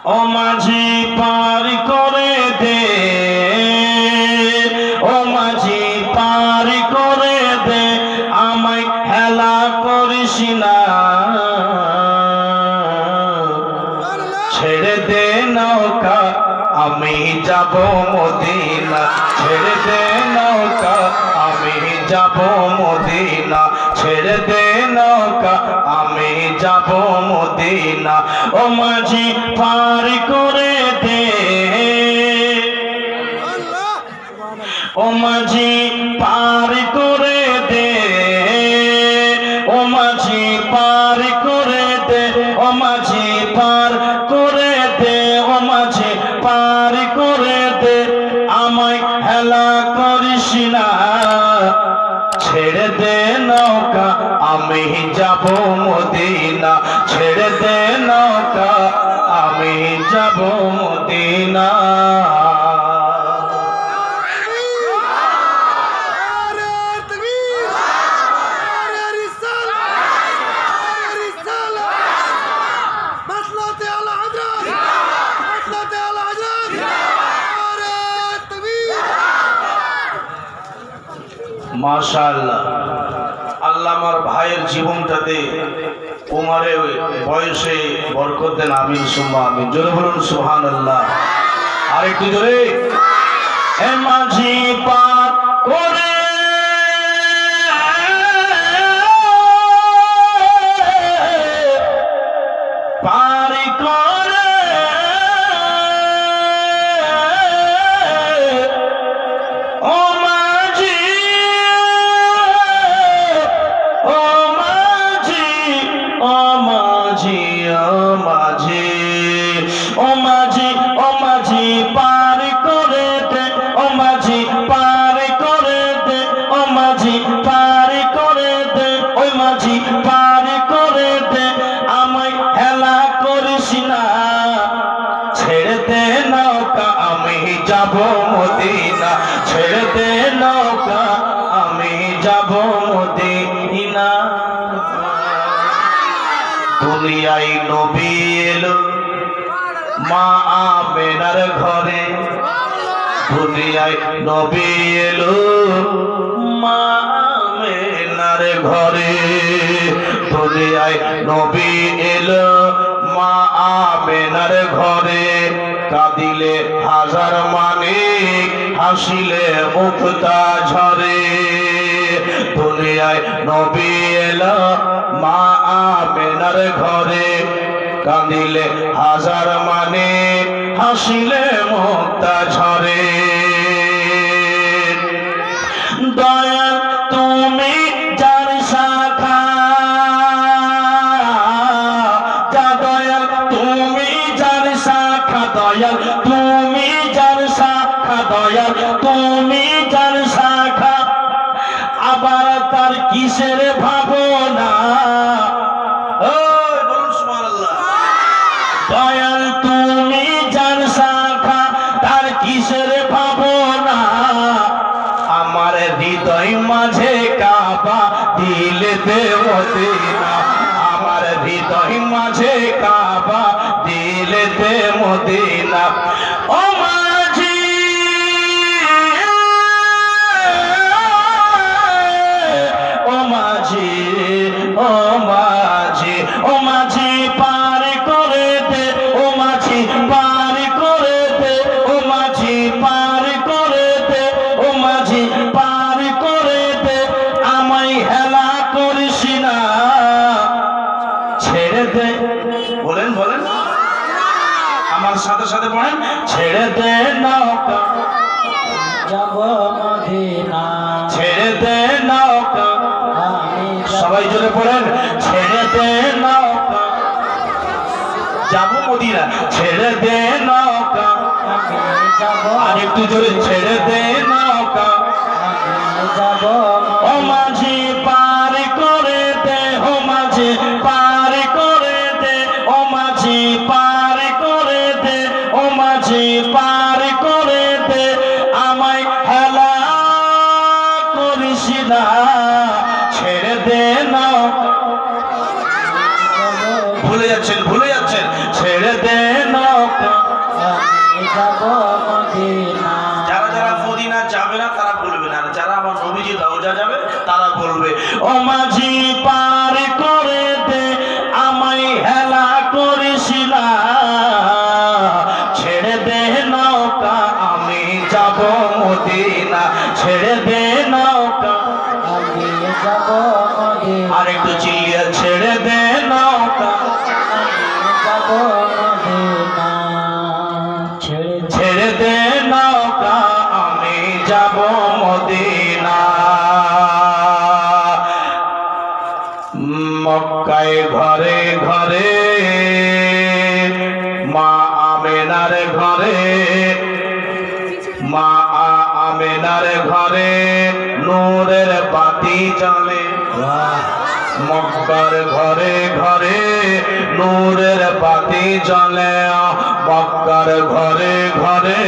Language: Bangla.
ও মাঝি পার করে দে, ও মাঝি পার করে দে, আমায় হেলা করিস না। ছেড়ে দে নৌকা আমি যাব মদিনা, ছেড়ে দে নৌকা আমি যাব মদিনা, ছেড়ে দে নৌকা আমি যাব মদিনা। ও মাঝি পার করে দে, ও মাঝি পার করে দে, ও মাঝি পার করে দে, ও মাঝি পার করে দে, ও মাঝি পার করে দে, আমায় হেলা করিস না। ছেড়ে দে নৌকা আমি যাব মদিনা, ছেড়ে দে নৌকা আমি যাব মদিনা। মাশাআল্লাহ, আল্লাহ আমার ভাইয়ের জীবনটাতে উমারে বয়সে বরকত দেন। আমিন সুম্মা আমিন। জোরে বলুন সুবহানাল্লাহ। আর একটু জোরে। এ মাঝি পার করে পার করে, ও মাঝি, ও মাঝি, ও মাঝি, ও মাঝি, ও মাঝি, ও মাঝি পার করে দে, ও মাঝি পার করে দে, ও মাঝি পার করে দে, ওই মাঝি পার করে দে, আমায় হেলা করিস না। ছেড়ে দে নৌকা আমি যাব মদিনা, ছেড়ে দে নৌকা আমি যাব মদিনা। দুনিয়ায় নবী এলো মা আমেনার ঘরে, দুনিয়ায় নবী এলো মা আমেনার ঘরে, দুনিয়ায় নবী এলো মা আমেনার ঘরে, কাঁদিলে হাজার মানিক হাসিলে মুক্তা ঝরে। দুনিয়ায় নবী এলো মা আমেনার ঘরে, কাঁদিলে হাজার মানিক হাসিলে মুক্তা ঝরে। দয়াল তুমি যার শাখা, যা দয়াল তুমি যার শাখা, দয়াল তুমি যার শাখা, দয়াল তুমি যার শাখা, আবার তার কিসের ভাবনা। দয়াল তুমি যার শাখা, তার কিসের ভাবনা, আমার হৃদয় মাঝে কাবা দিলেতে মদিনা, আমার হৃদয় মাঝে কাবা দিলেতে মদিনা। ও মাঝি, ও মাঝি, ও মাঝি, ও মাঝি পার করে দে, ও মাঝি পার করে দে, ও মাঝি পার করে দে, ও মাঝি পার করে দে, আমায় হেলা করিস না। ছেড়ে দে, বলেন বলেন আমার সাথে সাথে বলেন, ছেড়ে দে নৌকা যাব মদিনা, ছেড়ে দে নৌকা, সবাই জোরে পড়েন, ছেড়ে দে নৌকা যাব মদিনা, ছেড়ে দে নৌকা আর একটু জোরে, ছেড়ে দে নৌকা যাব। ও মাঝি পার করে দে, ও মাঝি পার করে দে, ও মাঝি পার করে দে, ও মাঝি পার করে দে, আমায় হেলা করিস না। ছেড়ে দে নৌকা, ভুলে যাচ্ছেন ছেড়ে দে নৌকা মা আমেনার ঘরে, মা আমেনার ঘরে নূরের বাতি জ্বলে। মক্কার ঘরে ঘরে নূরের বাতি জ্বলে, মক্কার ঘরে ঘরে